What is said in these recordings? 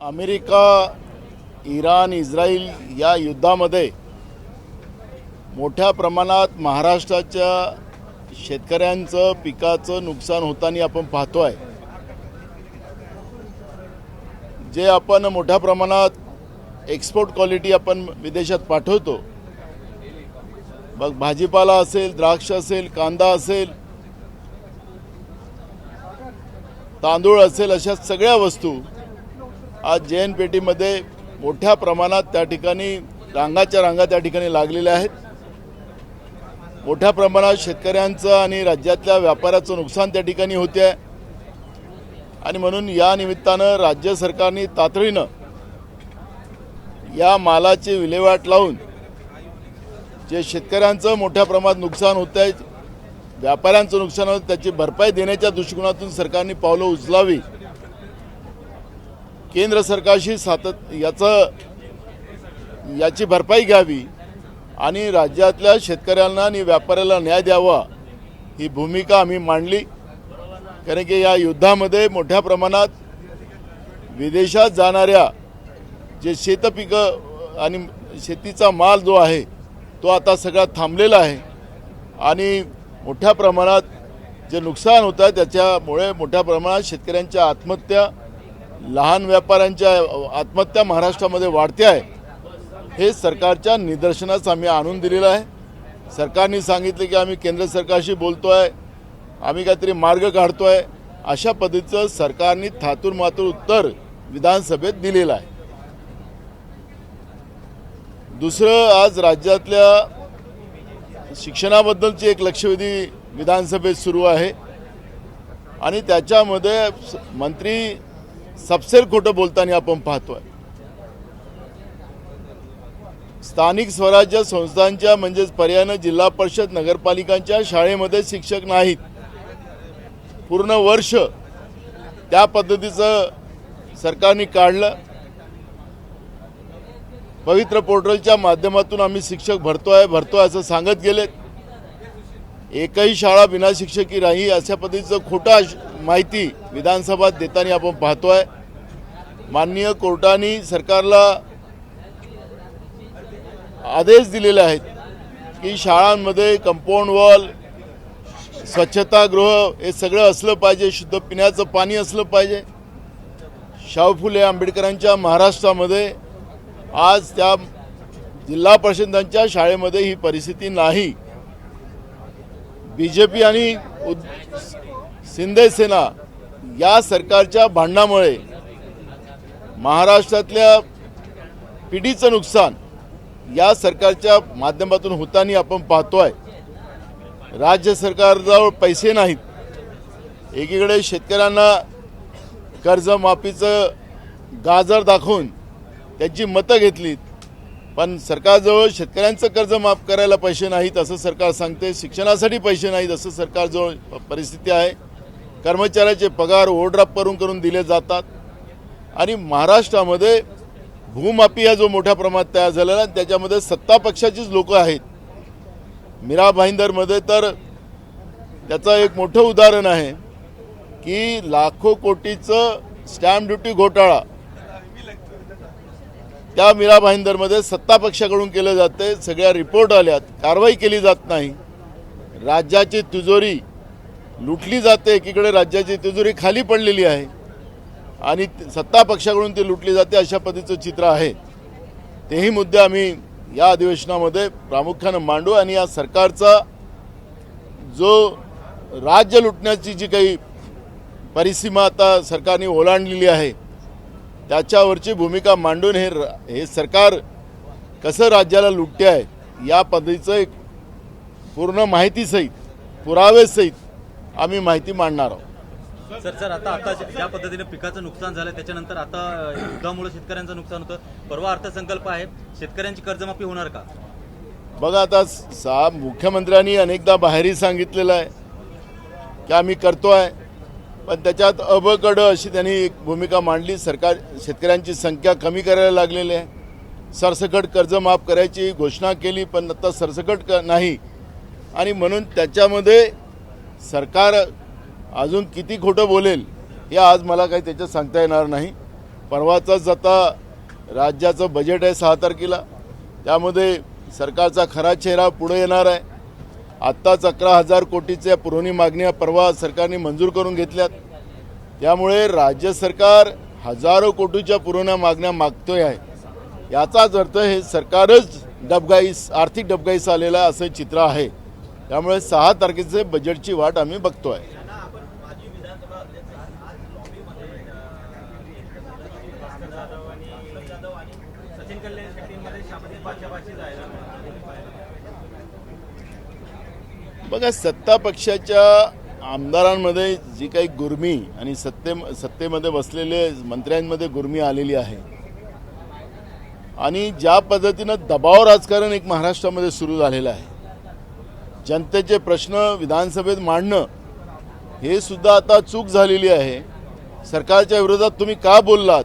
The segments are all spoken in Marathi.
अमेरिका, इराण, इस्रायल या युद्धामध्ये मोठ्या प्रमाणात महाराष्ट्राच्या शेतकऱ्यांचं पिकाचं नुकसान होताना आपण पाहतोय। जे आपण मोठ्या प्रमाणात एक्सपोर्ट क्वालिटी आपण विदेशात पाठवतो, मग भाजीपाला असेल, द्राक्ष असेल, कांदा असेल, तांदूळ असेल, अशा सगळ्या वस्तू आज जैन पेठीमध्ये मोठ्या प्रमाणात त्या ठिकाणी रांगाच्या रांगा त्या ठिकाणी लागलेल्या आहेत। मोठ्या प्रमाणात शेतकऱ्यांचं आणि राज्यातल्या व्यापाराचं नुकसान त्या ठिकाणी होते आहे आणि म्हणून या निमित्तानं राज्य सरकारने तातडीनं या मालाची विल्हेवाट लावून जे शेतकऱ्यांचं मोठ्या प्रमाणात नुकसान होत आहे, व्यापाऱ्यांचं नुकसान होतं, त्याची भरपाई देण्याच्या दृष्टिकोनातून सरकारने पावलं उचलावी। केंद्र सरकारशी याची भरपाई घ्यावी आणि राज्यातल्या शेतकऱ्यांना आणि व्यापाऱ्याला न्याय द्यावा, ही भूमिका आम्ही मांडली। कारण की या युद्धामध्ये मोठ्या प्रमाणात विदेशात जाणाऱ्या जे शेतपिकं आणि शेतीचा माल जो आहे तो आता सगळा थांबलेला आहे आणि मोठ्या प्रमाणात जे नुकसान होतं आहे त्याच्यामुळे मोठ्या प्रमाणात शेतकऱ्यांच्या आत्महत्या, लहान व्यापाऱ्यांच्या आत्महत्या महाराष्ट्रामध्ये वाढते आहे। हे सरकारच्या निदर्शनास आम्ही आणून दिलेलं आहे। सरकारने सांगितले की आम्ही केंद्र सरकारशी बोलतोय, आम्ही काहीतरी मार्ग काढतोय, अशा पद्धतीचं सरकारने थातूर मातूर उत्तर विधानसभेत दिलेलं आहे। दुसरं, आज राज्यातल्या शिक्षणाबद्दलची एक लक्षवेधी विधानसभेत सुरू आहे आणि त्याच्यामध्ये मंत्री सपशेल खोटं बोलताना आपण पाहतोय। स्थानिक स्वराज्य संस्थांच्या म्हणजेच पर्यायानं जिल्हा परिषद नगरपालिकांच्या शाळेमध्ये शिक्षक नाहीत। पूर्ण वर्ष त्या पद्धतीचं सरकारने काढलं। पवित्र पोर्टलच्या माध्यमातून आम्ही शिक्षक भरतोय असं सांगत गेलेत। एकही शाळा बिना शिक्षकी राही अशा पद्धतीचं खोटा माहिती विधानसभेत देताना आपण पाहतोय। माननीय कोर्टाने सरकारला आदेश दिलेले आहेत की शाळांमध्ये कंपाऊंड वॉल, स्वच्छतागृह हे सगळं असलं पाहिजे, शुद्ध पिण्याचं पाणी असलं पाहिजे। शाहू फुले आंबेडकरांच्या महाराष्ट्रामध्ये आज त्या जिल्हा परिषदांच्या शाळेमध्ये ही परिस्थिती नाही। बीजेपी आणि शिंदे सेना या सरकारच्या भांडणामुळे महाराष्ट्रातल्या पिढीचं नुकसान या सरकारच्या माध्यमातून होताना आपण पाहतोय। राज्य सरकारजवळ पैसे नाहीत। एकीकडे शेतकऱ्यांना कर्जमाफीचं गाजर दाखवून त्यांची मतं घेतलीत, पण सरकारजवळ शेतकऱ्यांचं कर्ज माफ करायला पैसे नाहीत असं सरकार सांगते। शिक्षणासाठी पैसे नाहीत असं सरकारजवळ परिस्थिती आहे। कर्मचाऱ्याचे पगार ओव्हरड्राफ्ट करून दिले जातात आणि महाराष्ट्रामध्ये भूमाफिया जो मोठ्या प्रमाणात तयार झालेला त्याच्यामध्ये सत्ता पक्षाचीच लोक आहेत। मीरा भाईंदरमध्ये तर त्याचं एक मोठं उदाहरण आहे की लाखो कोटीचं स्टॅम्प ड्युटी घोटाळा त्या मीरा भाईंदरमध्ये सत्ता पक्षाकडून केलं जाते। सगळ्या रिपोर्ट आल्यात, कारवाई केली जात नाही। राज्याची तिजोरी लुटली जाते, एकीकडे राज्याची तिजोरी खाली पडलेली आहे आणि सत्ता पक्षाकडून ती लुटली जाते, अशा पद्धतीचं चित्र आहे। तेही मुद्दे आम्ही या अधिवेशनामध्ये प्रामुख्यानं मांडू आणि या सरकारचा जो राज्य लुटण्याची जी काही परिसीमा आता सरकारने ओलांडलेली आहे त्याच्यावरची भूमिका मांडून हे सरकार कसं राज्याला लुटते आहे या पद्धतीचं एक पूर्ण माहितीसहित, पुरावेसहित आम्ही माहिती मांडणार आहोत। सर आता ज्या पद्धतीने पिकाचं नुकसान झालं त्याच्यानंतर आता युद्धामुळे शेतकऱ्यांचं नुकसान होतं, परवा अर्थसंकल्प आहे, शेतकऱ्यांची कर्जमाफी होणार का? बघा, आता मुख्यमंत्र्यांनी अनेकदा बाहेरही सांगितलेलं आहे की आम्ही करतोय, पण त्याच्यात अबकड अशी त्यांनी एक भूमिका मांडली। सरकार शेतकऱ्यांची संख्या कमी करायला लागलेली आहे, सरसकट कर्ज माफ करायची घोषणा केली, पण आता सरसकट नाही आणि म्हणून त्याच्यामध्ये सरकार अजून किती खोटं बोलेल हे आज मला काही त्याच्यात सांगता येणार नाही। परवाचाच आता राज्याचं बजेट आहे 6 तारखेला, त्यामध्ये सरकारचा खरा चेहरा पुढे येणार आहे. आत्ताच 11,000 कोटीच्या पुरवणी मागण्या परवा सरकारने मंजूर करून घेतल्यात. त्यामुळे राज्य सरकार हजारो कोटीच्या पुरवण्या मागण्या मागतोय आहे. याचाच अर्थ हे सरकारच आर्थिक डबघाईस आलेलं आहे असं चित्र आहे. त्यामुळे 6 तारखेचे बजेटची वाट आम्ही बघतोय. बघा, सत्ता पक्षाच्या आमदारांमध्ये जी काही गुरमी आणि सत्तेमध्ये बसलेले मंत्र्यांमध्ये गुरमी आलेली आहे आणि ज्या पद्धतीनं दबाव राजकारण एक महाराष्ट्रामध्ये सुरू झालेलं आहे, जनतेचे प्रश्न विधानसभेत मांडणं हे सुद्धा आता चूक झालेली आहे. सरकारच्या विरोधात तुम्ही का बोललात,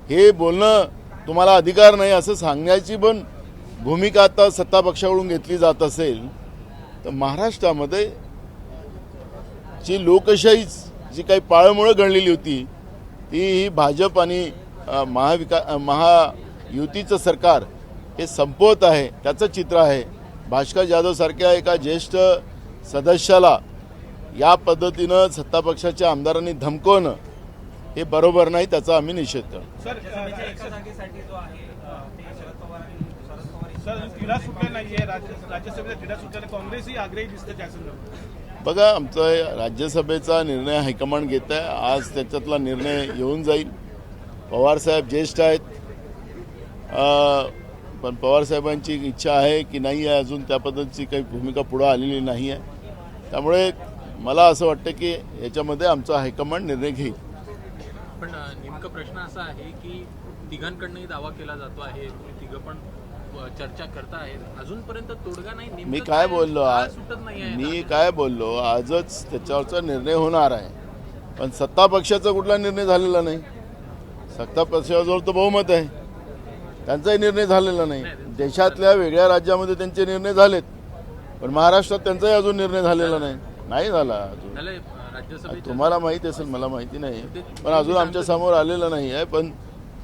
हे बोलणं तुम्हाला अधिकार नाही असं सांगण्याची पण भूमिका आता सत्ता पक्षाकडून घेतली जात असेल तर महाराष्ट्रामध्ये जी लोकशाही जी काही पाळंमुळं घडलेली होती ती ही भाजप आणि महायुतीचं सरकार हे संपवत आहे, त्याचं चित्र आहे. भास्कर जाधव सारख्या एका ज्येष्ठ सदस्याला या पद्धतीनं सत्ता पक्षाच्या आमदारांनी धमकवणं हे बरोबर नाही, त्याचा आम्ही निषेध करतो. बघा, आमचा राज्यसभेचा निर्णय हायकमांड घेत आहे. आज त्याच्यातला निर्णय येऊन जाईल. पवारसाहेब ज्येष्ठ आहेत, पण पवारसाहेबांची इच्छा आहे की नाही आहे अजून त्या पद्धतीची काही भूमिका पुढे आलेली नाही आहे. त्यामुळे मला असं वाटतं की याच्यामध्ये आमचा हायकमांड निर्णय घेईल. पण नेमका प्रश्न असा आहे की तिघांकडनंही दावा केला जातो आहे, तुम्ही तिघं पण चर्चा करता आहेत, अजूनपर्यंत तोडगा नाही. मी काय बोललो आजच त्याच्यावरचा निर्णय होणार आहे, पण सत्ता पक्षाचा कुठला निर्णय झालेला नाही. सत्ता पक्षाजवळ तर बहुमत आहे, त्यांचाही निर्णय झालेला नाही. देशातल्या वेगळ्या राज्यामध्ये त्यांचे निर्णय झालेत, पण महाराष्ट्रात त्यांचाही अजून निर्णय झालेला नाही झाला अजून. तुम्हाला माहिती असेल, मला माहिती नाही, पण अजून आमच्या समोर आलेलं नाही आहे. पण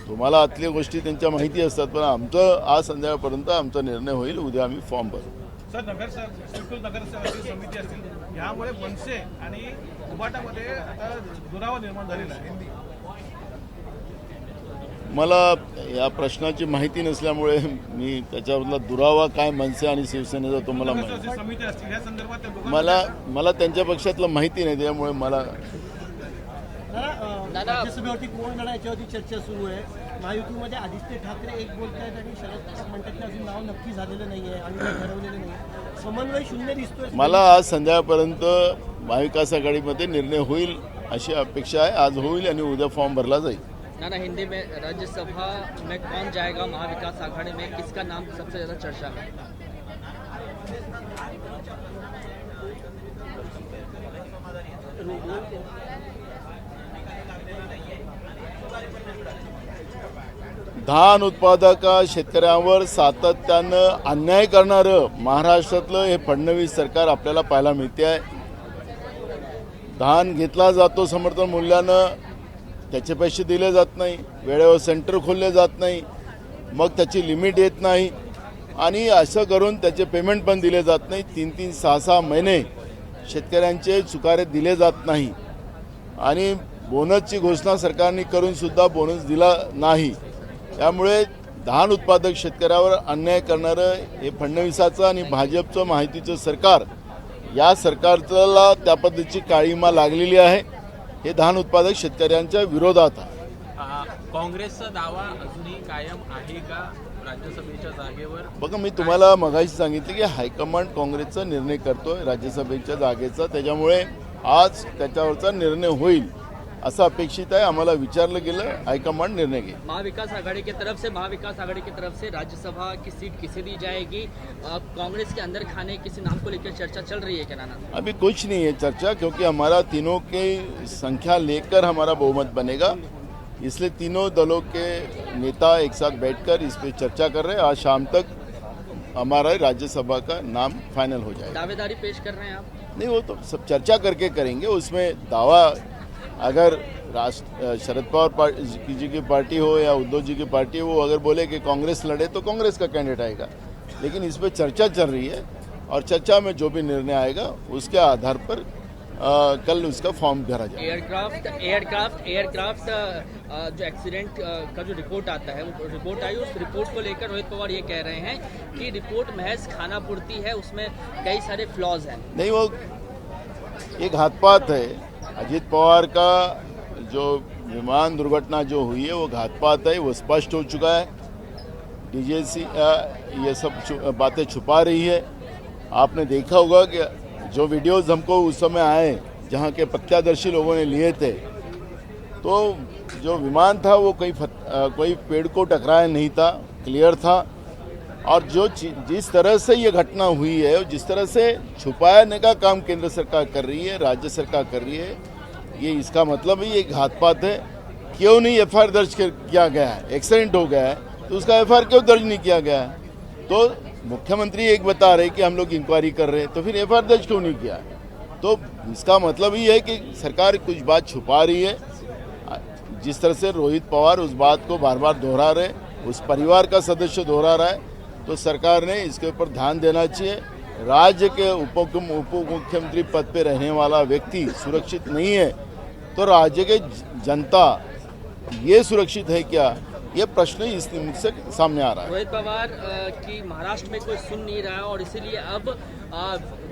तुम्हाला आतल्या गोष्टी त्यांच्या माहिती असतात, पण आमचं आज संध्याकाळपर्यंत आमचा निर्णय होईल. उद्या आम्ही फॉर्म भरू. सर, नगरसेवकाची समिती असतील, यामुळे मनसे आणि उबाटामध्ये आता दुरावा निर्माण झालेला आहे. मला या प्रश्नाची माहिती नसल्यामुळे मी त्याच्याबद्दला दुरावा काय मनसे आणि शिवसेनेचा तुम्हाला माहिती, मला त्यांच्या पक्षातलं माहिती नाही, त्यामुळे मला राज्यसभेवरती कोण लढा याच्यावरती चर्चा सुरू आहे. महायुतीमध्ये आदित्य ठाकरे एक बोलतायत आणि शरद पवार म्हणतात की अजून नाव नक्की झालेलं नाहीये आणि ठरवलेलं नाही, समन्वय शून्य दिसतोय. मला आज संध्याकाळपर्यंत महाविकास आघाडीमध्ये निर्णय होईल अशी अपेक्षा आहे. आज होईल आणि उद्या फॉर्म भरला जाईल. नाना, हिंदी में राज्यसभा में कौन जाएगा महाविकास आघाड़ी में, किसका नाम सबसे ज्यादा चर्चा है? धान उत्पादक शेतकऱ्यांवर सातत्यानं अन्याय करणारं महाराष्ट्रातलं हे फडणवीस सरकार आपल्याला पाहायला मिळते आहे. धान घेतला जातो समर्थन मूल्यानं, त्याचे पैसे दिले जात नाही, वेळेवर सेंटर खोलले जात नाही, मग त्याची लिमिट येत नाही आणि असं करून त्याचे पेमेंट पण दिले जात नाही. 3-3, 6-6 महिने शेतकऱ्यांचे चुकारे दिले जात नाही आणि बोनसची घोषणा सरकारने करून सुद्धा बोनस दिला नाही. त्यामुळे धान उत्पादक शेतकऱ्यावर अन्याय करणारं हे फडणवीसाचं आणि भाजपचं महायुतीचं सरकार, या सरकारला त्या पद्धतीची काळीमा लागलेली आहे. हे धान उत्पादक शेतकऱ्यांच्या विरोधात आहे. काँग्रेसचा दावा अजूनही कायम आहे का राज्यसभेच्या जागेवर? बघा, मी तुम्हाला मगाशी सांगितलं की हायकमांड काँग्रेसचा निर्णय करतोय राज्यसभेच्या जागेचा, त्याच्यामुळे आज त्याच्यावरचा निर्णय होईल असं अपेक्षित आहे. आम्हाला विचारलं गेलं, हाईकमांड निर्णय घेईल. महाविकास आघाड़ी की तरफ से राज्यसभा की सीट किसे दी जाएगी? कांग्रेस के अंदर खाने किसी नाम को लेकर चर्चा चल रही है क्या नाना? अभी कुछ नहीं है चर्चा, क्योंकि हमारा तीनों की संख्या लेकर हमारा बहुमत बनेगा, इसलिए तीनों दलों के नेता एक साथ बैठकर इस पर चर्चा कर रहे हैं. आज शाम तक हमारा राज्यसभा का नाम फाइनल हो जाएगा. दावेदारी पेश कर रहे हैं आप? नहीं, वो तो सब चर्चा करके करेंगे. उसमें दावा अगर शरद पवार जी की पार्टी हो या उद्धव जी की पार्टी हो, वो अगर बोले कि कांग्रेस लड़े तो कांग्रेस का कैंडिडेट आएगा। लेकिन इस पर चर्चा चल रही है और चर्चा में जो भी निर्णय आएगा उसके आधार पर कल उसका फॉर्म भरा जाएगा। एयरक्राफ्ट जो एक्सीडेंट का जो रिपोर्ट आता है, वो रिपोर्ट आई, उस रिपोर्ट को लेकर रोहित पवार ये कह रहे हैं कि रिपोर्ट महज खानापूर्ति है, उसमें कई सारे फ्लॉज हैं। नहीं, वो एक घातपात है। अजित पवार का जो विमान दुर्घटना जो हुई है वो घातपात है, वो स्पष्ट हो चुका है। डीजेसी ये सब बातें छुपा रही है। आपने देखा होगा कि जो वीडियोस हमको उस समय आए जहाँ के प्रत्यक्षदर्शी लोगों ने लिए थे, तो जो विमान था वो कोई पेड़ को टकराया नहीं था, क्लियर था। और जिस तरह से ये घटना हुई है, जिस तरह से छुपाने का काम केंद्र सरकार कर रही है, राज्य सरकार कर रही है, ये इसका मतलब ही एक घातपात है। क्यों नहीं एफआईआर दर्ज किया गया है? एक्सीडेंट हो गया है तो उसका एफआईआर क्यों दर्ज नहीं किया गया है? तो मुख्यमंत्री एक बता रहे कि हम लोग इंक्वायरी कर रहे हैं, तो फिर एफआईआर दर्ज क्यों नहीं किया? तो इसका मतलब ही है कि सरकार कुछ बात छुपा रही है। जिस तरह से रोहित पवार उस बात को बार बार दोहरा रहे, उस परिवार का सदस्य दोहरा रहा है, तो सरकार ने इसके ऊपर ध्यान देना चाहिए। राज्य के उप मुख्यमंत्री पद पे रहने वाला व्यक्ति सुरक्षित नहीं है तो राज्य के जनता ये सुरक्षित है क्या? ये प्रश्न इस से सामने आ रहा है। रोहित पवार की महाराष्ट्र में कोई सुन नहीं रहा है और इसीलिए अब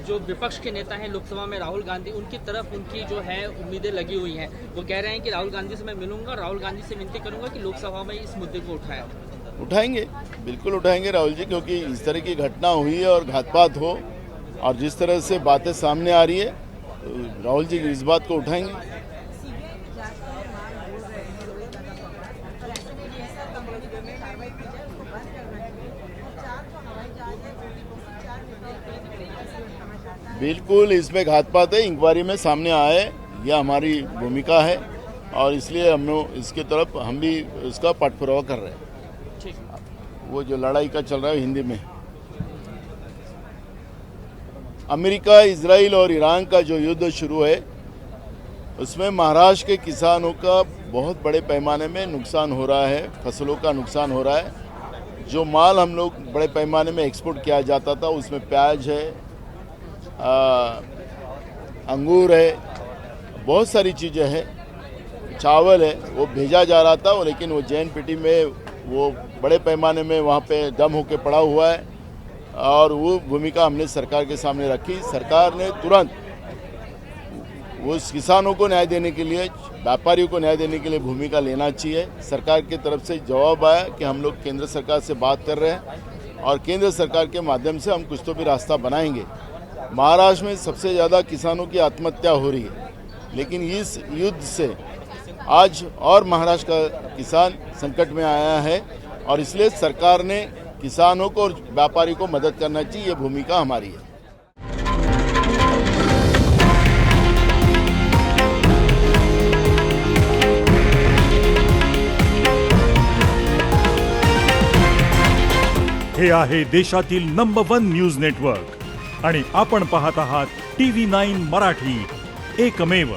जो विपक्ष के नेता हैं लोकसभा में, राहुल गांधी, उनकी तरफ उनकी जो है उम्मीदें लगी हुई हैं। वो कह रहे हैं कि राहुल गांधी से मैं मिलूंगा, राहुल गांधी से विनती करूंगा कि लोकसभा में इस मुद्दे को उठाएंगे, बिल्कुल उठाएंगे राहुल जी, क्योंकि इस तरह की घटना हुई है और घातपात हो और जिस तरह से बातें सामने आ रही है, तो राहुल जी इस बात को उठाएंगे। बिल्कुल इसमें घातपात है, इंक्वायरी में सामने आए, यह हमारी भूमिका है और इसलिए इसके तरफ हम भी उसका पटपुरावा कर रहे हैं। वो जो लड़ाई का चल रहा है हिंदी में, अमेरिका, इजराइल और ईरान का जो युद्ध शुरू है उसमें महाराष्ट्र के किसानों का बहुत बड़े पैमाने में नुकसान हो रहा है, फसलों का नुकसान हो रहा है। जो माल हम लोग बड़े पैमाने में एक्सपोर्ट किया जाता था, उसमें प्याज है, अंगूर है, बहुत सारी चीज़ें हैं, चावल है, वो भेजा जा रहा था, लेकिन वो JNPT में वो बड़े पैमाने में वहाँ पे डम होके पड़ा हुआ है और वो भूमिका हमने सरकार के सामने रखी। सरकार ने तुरंत उस किसानों को न्याय देने के लिए, व्यापारियों को न्याय देने के लिए भूमिका लेना चाहिए। सरकार की तरफ से जवाब आया कि हम लोग केंद्र सरकार से बात कर रहे हैं और केंद्र सरकार के माध्यम से हम कुछ तो भी रास्ता बनाएंगे। महाराष्ट्र में सबसे ज़्यादा किसानों की आत्महत्या हो रही है, लेकिन इस युद्ध से आज और महाराष्ट्र का किसान संकट में आया है और इसलिए सरकार ने किसानों को और व्यापारी को मदद करना चाहिए, ये भूमिका हमारी है। हे आहे देशातील नंबर 1 न्यूज नेटवर्क आणि आपण पाहत आहात TV9 मराठी, एकमेव।